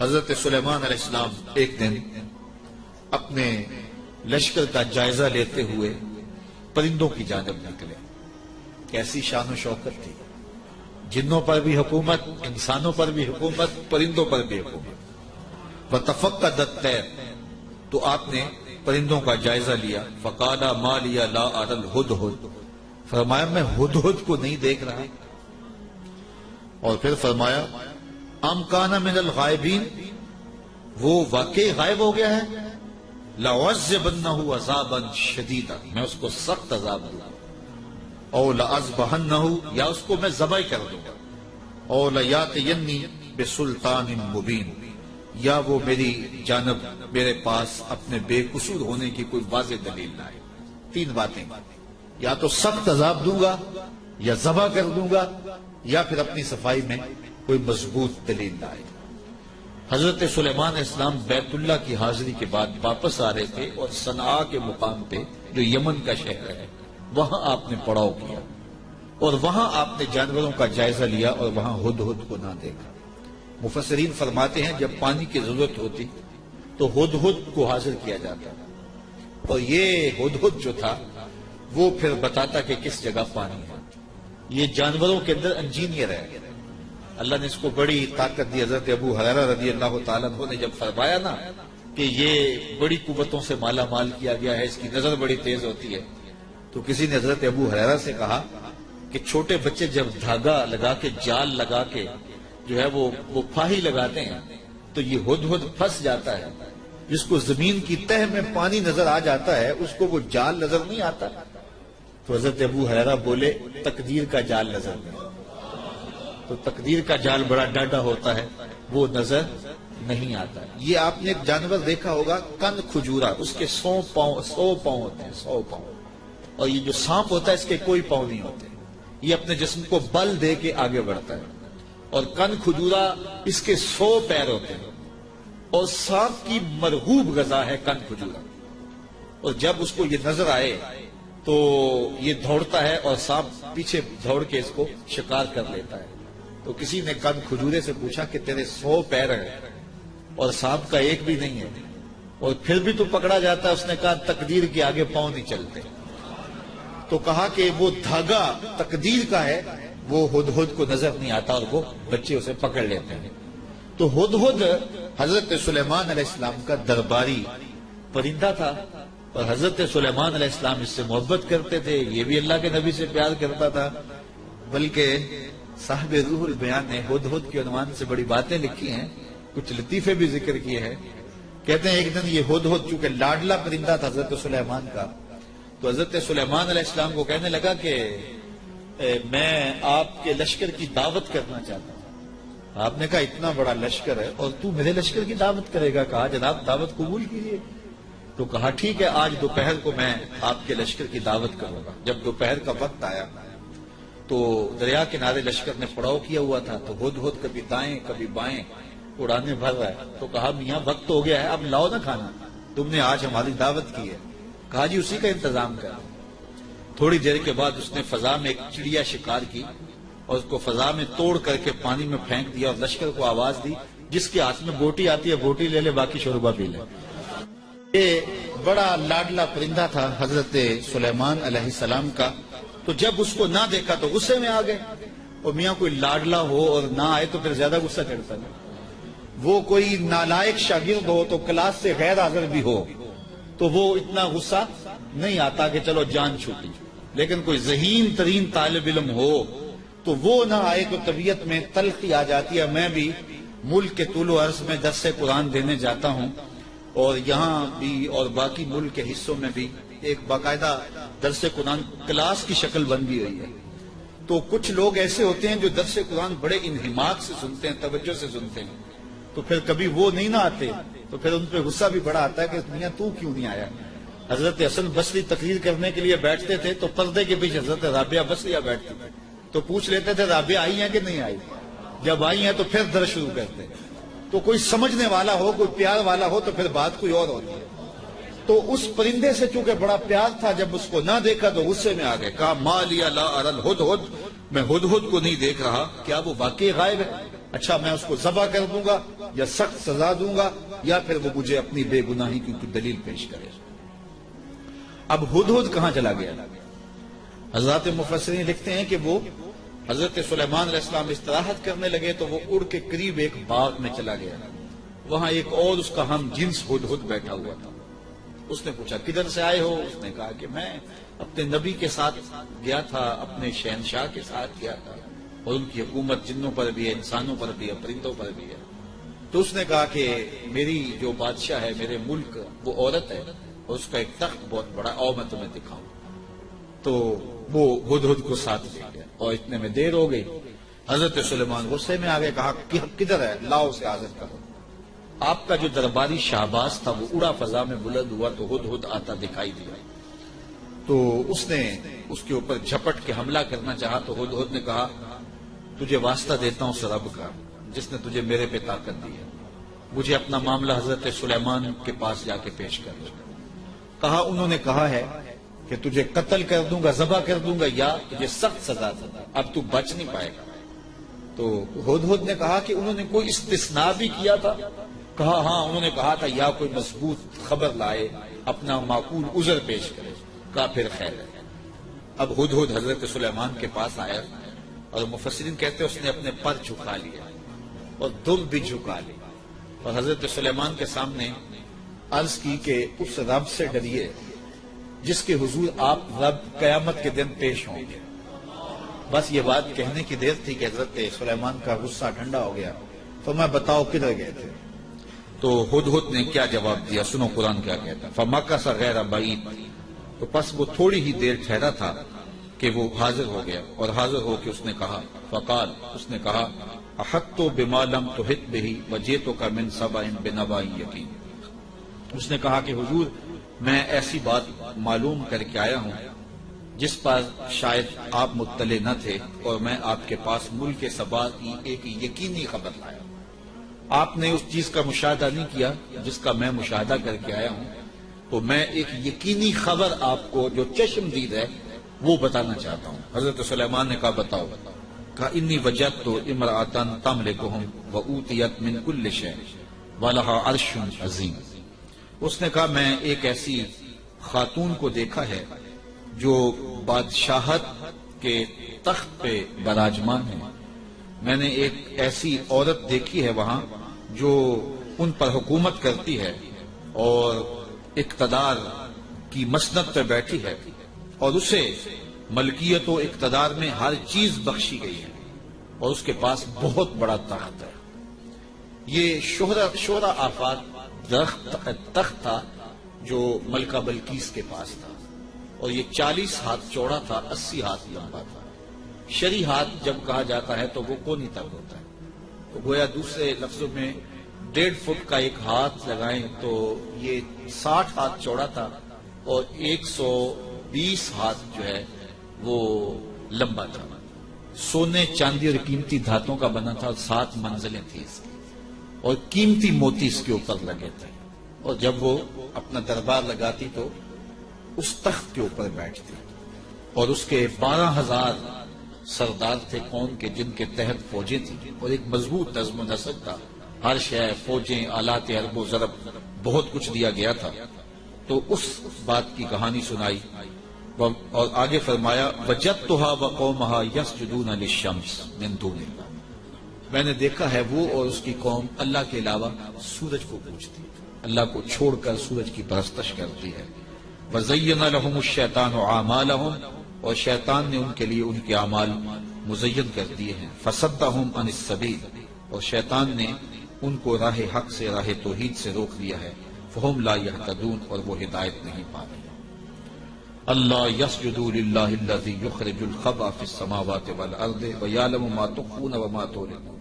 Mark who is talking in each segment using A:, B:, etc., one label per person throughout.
A: حضرت سلیمان علیہ السلام ایک دن اپنے لشکر کا جائزہ لیتے ہوئے پرندوں کی جانب نکلے. کیسی شان و شوکت تھی. جنوں پر بھی حکومت، انسانوں پر بھی حکومت، پرندوں پر بھی حکومت. وَتَفَقَّدَ الطَّيْرَ، تو آپ نے پرندوں کا جائزہ لیا. فَقَالَ مَا لِيَ لَا أَرَى الْهُدْهُدْ، فرمایا میں ہدہد کو نہیں دیکھ رہا. اور پھر فرمایا ام کان من الغائبین، وہ واقعی غائب ہو گیا ہے. لَعُذِّبَنَّهُ عَذَابًا شَدِيدًا، میں اس کو سخت عذاب دوں. او لَأَذْبَحَنَّهُ، یا اس کو میں ذبح کر دوں گا. او لَيَأْتِيَنِّي بِسُلْطَانٍ مُبِينٍ، یا وہ میری جانب میرے پاس اپنے بے قصور ہونے کی کوئی واضح دلیل لائے. تین باتیں، یا تو سخت عذاب دوں گا، یا ذبح کر دوں گا، یا پھر اپنی صفائی میں کوئی مضبوط دلیل لائے. حضرت سلیمان علیہ السلام بیت اللہ کی حاضری کے بعد واپس آ رہے تھے، اور صنعاء کے مقام پہ جو یمن کا شہر ہے وہاں آپ نے پڑاؤ کیا، اور وہاں آپ نے جانوروں کا جائزہ لیا اور وہاں ہدہد کو نہ دیکھا. مفسرین فرماتے ہیں جب پانی کی ضرورت ہوتی تو ہدہد کو حاضر کیا جاتا، اور یہ ہدہد جو تھا وہ پھر بتاتا کہ کس جگہ پانی ہے. یہ جانوروں کے اندر انجینئر ہے. اللہ نے اس کو بڑی طاقت دی. حضرت ابو ہریرہ رضی اللہ تعالیٰ عنہ نے جب فرمایا نا کہ یہ بڑی قوتوں سے مالا مال کیا گیا ہے، اس کی نظر بڑی تیز ہوتی ہے، تو کسی نے حضرت ابو ہریرہ سے کہا کہ چھوٹے بچے جب دھاگا لگا کے، جال لگا کے جو ہے وہ پھاہی لگاتے ہیں تو یہ ہدہد پھنس جاتا ہے. جس کو زمین کی تہ میں پانی نظر آ جاتا ہے اس کو وہ جال نظر نہیں آتا. تو حضرت ابو ہریرہ بولے تقدیر کا جال نظر نہیں. تو تقدیر کا جال بڑا ڈاڈا ہوتا ہے، وہ نظر نہیں آتا. یہ آپ نے ایک جانور دیکھا ہوگا کن کھجورا، اس کے 100 پاؤں ہوتے ہیں، 100 پاؤں. اور یہ جو سانپ ہوتا ہے اس کے کوئی پاؤں نہیں ہوتے. یہ اپنے جسم کو بل دے کے آگے بڑھتا ہے. اور کن کھجورا اس کے 100 پیر ہوتے ہیں، اور سانپ کی مرغوب غذا ہے کن کھجورا. اور جب اس کو یہ نظر آئے تو یہ دوڑتا ہے اور سانپ پیچھے دوڑ کے اس کو شکار کر لیتا ہے. تو کسی نے کن کھجورے سے پوچھا کہ تیرے 100 پیر ہیں اور سانپ کا ایک بھی نہیں ہے، اور پھر بھی تو پکڑا جاتا ہے. اس نے کہا تقدیر کے آگے پاؤں نہیں چلتے. تو کہا کہ وہ دھاگا تقدیر کا ہے، وہ ہدہد کو نظر نہیں آتا اور وہ بچے اسے پکڑ لیتے ہیں. تو ہدہد حضرت سلیمان علیہ السلام کا درباری پرندہ تھا، اور حضرت سلیمان علیہ السلام اس سے محبت کرتے تھے. یہ بھی اللہ کے نبی سے پیار کرتا تھا. بلکہ صاحب روح البیان نے ہدہد کے عنوان سے بڑی باتیں لکھی ہیں، کچھ لطیفے بھی ذکر کیے ہیں. کہتے ہیں ایک دن یہ ہدہد چونکہ لاڈلا پرندہ تھا حضرت سلیمان کا، تو حضرت سلیمان علیہ السلام کو کہنے لگا کہ میں آپ کے لشکر کی دعوت کرنا چاہتا ہوں. آپ نے کہا اتنا بڑا لشکر ہے اور تو میرے لشکر کی دعوت کرے گا؟ کہا جناب دعوت قبول کیجیے. تو کہا ٹھیک ہے، آج دوپہر کو میں آپ کے لشکر کی دعوت کروں گا. جب دوپہر کا وقت آیا تو دریا کنارے لشکر نے پڑاؤ کیا ہوا تھا. تو ہدہد کبھی دائیں کبھی بائیں اڑانے بھر رہا ہے. تو کہا میاں وقت ہو گیا ہے، اب لاؤ نہ کھانا، تم نے آج ہماری دعوت کی ہے. کہا جی اسی کا انتظام کر. تھوڑی دیر کے بعد اس نے فضا میں ایک چڑیا شکار کی اور اس کو فضا میں توڑ کر کے پانی میں پھینک دیا، اور لشکر کو آواز دی جس کے ہاتھ میں بوٹی آتی ہے بوٹی لے لے، باقی شوربہ پی لے. یہ بڑا لاڈلا پرندہ تھا حضرت سلیمان علیہ السلام کا. تو جب اس کو نہ دیکھا تو غصے میں آ گئے. اور میاں کوئی لاڈلا ہو اور نہ آئے تو پھر زیادہ غصہ چڑھتا ہے. وہ کوئی نالائق شاگرد ہو تو کلاس سے غیر حاضر بھی ہو تو وہ اتنا غصہ نہیں آتا کہ چلو جان چھوٹی. لیکن کوئی ذہین ترین طالب علم ہو تو وہ نہ آئے تو طبیعت میں تلخی آ جاتی ہے. میں بھی ملک کے طول و عرض میں درس قرآن دینے جاتا ہوں، اور یہاں بھی اور باقی ملک کے حصوں میں بھی ایک باقاعدہ درس قرآن کلاس کی شکل بن بھی ہوئی ہے. تو کچھ لوگ ایسے ہوتے ہیں جو درس قرآن بڑے انہماک سے سنتے ہیں، توجہ سے سنتے ہیں. تو پھر کبھی وہ نہیں نہ آتے تو پھر ان پہ غصہ بھی بڑا آتا ہے کہ میاں تو کیوں نہیں آیا. حضرت حسن بصری تقریر کرنے کے لیے بیٹھتے تھے تو پردے کے پیچھے حضرت رابعہ بصریہ بیٹھتی تھی. تو پوچھ لیتے تھے رابعہ آئی ہیں کہ نہیں آئی. جب آئی ہیں تو پھر درس شروع کرتے. تو کوئی سمجھنے والا ہو، کوئی پیار والا ہو تو پھر بات کوئی اور ہوتی ہے. تو اس پرندے سے چونکہ بڑا پیار تھا، جب اس کو نہ دیکھا تو غصے میں آ گئے، کہا ما لیا لا ارى الہدہد، میں ہدہد کو نہیں دیکھ رہا، کیا وہ واقعی غائب ہے؟ اچھا میں اس کو ذبح کر دوں گا یا سخت سزا دوں گا، یا پھر وہ مجھے اپنی بے گناہی کی کوئی دلیل پیش کرے۔ اب ہدہد کہاں چلا گیا؟ حضرات مفسرین لکھتے ہیں کہ وہ حضرت سلیمان علیہ السلام استراحت کرنے لگے تو وہ اڑ کے قریب ایک باغ میں چلا گیا، وہاں ایک اور اس کا ہم جنس ہدہد بیٹھا ہوا تھا۔ اس نے پوچھا کدھر سے آئے ہو؟ اس نے کہا کہ میں اپنے نبی کے ساتھ گیا تھا، اپنے شہنشاہ کے ساتھ گیا تھا، اور ان کی حکومت جنوں پر بھی ہے، انسانوں پر بھی ہے، پرندوں پر بھی ہے۔ تو اس نے کہا کہ میری جو بادشاہ ہے میرے ملک وہ عورت ہے، اور اس کا ایک تخت بہت بڑا، آؤ میں تمہیں دکھاؤں۔ تو وہ ہدہد کو ساتھ لے گیا، اور اتنے میں دیر ہو گئی۔ حضرت سلیمان غصے میں آگے، کہا کہ کدھر ہے؟ لاؤ اسے حاضر کرو۔ آپ کا جو درباری شہباز تھا وہ اڑا فضا میں بلند ہوا تو ہدہد آتا دکھائی دیا، تو اس نے اس کے اوپر جھپٹ کے حملہ کرنا چاہا، تو ہدہد نے کہا تجھے واسطہ دیتا ہوں اس رب کا جس نے تجھے میرے پہ طاقت دی ہے، مجھے اپنا معاملہ حضرت سلیمان کے پاس جا کے پیش کر دو۔ کہا انہوں نے کہا ہے کہ تجھے قتل کر دوں گا، ذبح کر دوں گا، یا تجھے سخت سزا دوں گا، اب تو بچ نہیں پائے گا۔ تو ہدہد نے کہا کہ انہوں نے کوئی استثناء بھی کیا تھا؟ کہا ہاں، انہوں نے کہا تھا یا کوئی مضبوط خبر لائے، اپنا معقول عذر پیش کرے۔ کہا پھر خیر ہے۔ اب ہدہد حضرت سلیمان کے پاس آیا، اور مفسرین کہتے ہیں اس نے اپنے پر جھکا لیا اور دل بھی جھکا لی، اور حضرت سلیمان کے سامنے عرض کی کہ اس رب سے ڈریے جس کے حضور آپ رب قیامت کے دن پیش ہوں گے۔ بس یہ بات کہنے کی دیر تھی کہ حضرت سلیمان کا غصہ ٹھنڈا ہو گیا۔ تو میں بتاؤ کدھر گئے تھے؟ تو ہدہد نے کیا جواب دیا، سنو قرآن کیا کہتا ہے، فَمَكَثَ غَيْرَ بَعِيدٍ، تو پس وہ تھوڑی ہی دیر ٹھہرا تھا کہ وہ حاضر ہو گیا، اور حاضر ہو کے اس نے کہا، فقال، اس نے کہا احطت بما لم تحط به وجئتک من سبأ بنبأ یقین، اس نے کہا کہ حضور میں ایسی بات معلوم کر کے آیا ہوں جس پر شاید آپ مطلع نہ تھے، اور میں آپ کے پاس ملک سبا کی ایک یقینی خبر لایا۔ آپ نے اس چیز کا مشاہدہ نہیں کیا جس کا میں مشاہدہ کر کے آیا ہوں، تو میں ایک یقینی خبر آپ کو جو چشم دید ہے وہ بتانا چاہتا ہوں۔ حضرت سلیمان نے کہا بتاؤ۔ کہا انی وجدت امرأۃ تملکہم وأوتیت من کل شیء ولہا عرش عظیم، اس نے کہا میں ایک ایسی خاتون کو دیکھا ہے جو بادشاہت کے تخت پہ براجمان ہے، میں نے ایک ایسی عورت دیکھی ہے وہاں جو ان پر حکومت کرتی ہے اور اقتدار کی مسند پہ بیٹھی ہے، اور اسے ملکیت و اقتدار میں ہر چیز بخشی گئی ہے، اور اس کے پاس بہت بڑا تخت ہے۔ یہ شہرہ آفات تخت تھا جو ملکہ بلقیس کے پاس تھا، اور یہ 40 ہاتھ چوڑا تھا، 80 ہاتھ لمبا تھا۔ شرعی ہاتھ جب کہا جاتا ہے تو وہ کونی تک ہوتا ہے، تو گویا دوسرے لفظوں میں 1.5 فٹ کا ایک ہاتھ لگائیں تو یہ 60 ہاتھ چوڑا تھا، اور 120 ہاتھ جو ہے وہ لمبا تھا۔ سونے چاندی اور قیمتی دھاتوں کا بنا تھا، اور 7 منزلیں تھیں اس کی، اور قیمتی موتی اس کے اوپر لگے تھے، اور جب وہ اپنا دربار لگاتی تو اس تخت کے اوپر بیٹھتی، اور اس کے 12,000 سردار تھے قوم کے جن کے تحت فوجیں تھیں، اور ایک مضبوط نظم و نسق تھا، ہر شے، فوجیں، آلات حرب و ضرب، بہت کچھ دیا گیا تھا۔ تو اس بات کی کہانی سنائی، اور آگے فرمایا وجدتها وقومها يسجدون للشمس من دون اللہ، میں نے دیکھا ہے وہ اور اس کی قوم اللہ کے علاوہ سورج کو پوجتی ہے، اللہ کو چھوڑ کر سورج کی پرستش کرتی ہے۔ وَزَيَّنَ لَهُمُ الشَّيْطَانُ أَعْمَالَهُمْ، اور شیطان نے ان کے لیے ان کے اعمال مزین کر دیے ہیں۔ فَصَدَّهُمْ عَنِ السَّبِيلِ، اور شیطان نے ان کو راہ حق سے، راہ توحید سے روک دیا ہے۔ فَهُمْ لَا يَهْتَدُونَ، اور وہ ہدایت نہیں پاتے۔ اللہ يَسْجُدُ لِلَّهِ الَّذِي يُخْرِجُ الْخَبْءَ فِي السَّمَاوَاتِ وَالْأَرْضِ وَيَعْلَمُ مَا تُخْفُونَ وَمَا تُعْلِنُونَ۔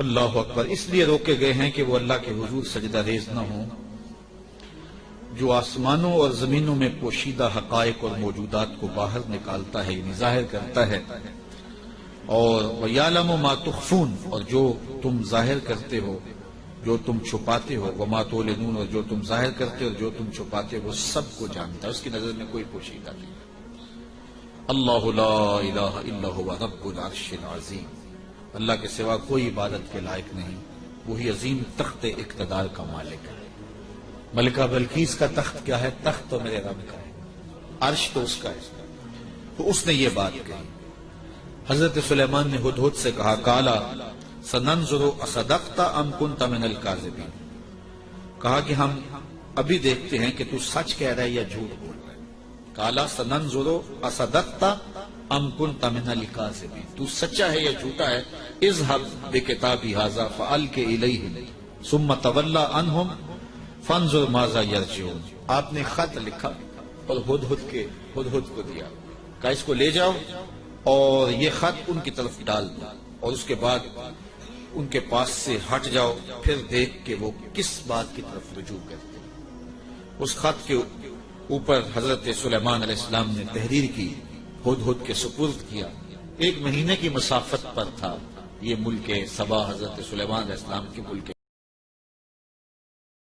A: اللہ اکبر، اس لیے روکے گئے ہیں کہ وہ اللہ کے حضور سجدہ ریز نہ ہوں، جو آسمانوں اور زمینوں میں پوشیدہ حقائق اور موجودات کو باہر نکالتا ہے، یعنی ظاہر کرتا ہے، اور وَيَعْلَمُ مَا تُخْفُونَ، اور جو تم ظاہر کرتے ہو، جو تم چھپاتے ہو، وما تعلنون، اور جو تم ظاہر کرتے ہو، جو تم چھپاتے ہو، وہ سب کو جانتا ہے، اس کی نظر میں کوئی پوشیدہ نہیں۔ اللہ لا الہ الا هو رب العرش العظیم، اللہ کے سوا کوئی عبادت کے لائق نہیں، وہی عظیم تخت اقتدار کا مالک ہے۔ ملکہ بلقیس کا تخت کیا ہے؟ تخت تو میرے رب کا ہے، عرش تو اس کا ہے۔ تو اس نے یہ بات کہی۔ حضرت سلیمان نے ہدہد سے کہا، کالا سننظر اصدقت ام کنت من الکاذبین، کہا کہ ہم ابھی دیکھتے ہیں کہ تو سچ کہہ رہا ہے یا جھوٹ بول رہا ہے۔ کالا سننظر اصدقت ام کنت من الکاذبین، تو سچا ہے یا جھوٹا ہے۔ اذهب بکتابی ھذا فالق الیہم ثم تولى عنہم فانظر ماذا یرجعون، آپ نے خط لکھا اور ہدہد کو دیا، کہا اس کو لے جاؤ اور یہ خط ان کی طرف ڈال دو، اور اس کے بعد ان کے پاس سے ہٹ جاؤ، پھر دیکھ کہ وہ کس بات کی طرف رجوع کرتے ہیں۔ اس خط کے اوپر حضرت سلیمان علیہ السلام نے تحریر کی، ہدہد کے سپرد کیا۔ 1 مہینے کی مسافت پر تھا یہ ملک سبا، حضرت سلیمان علیہ السلام کے ملک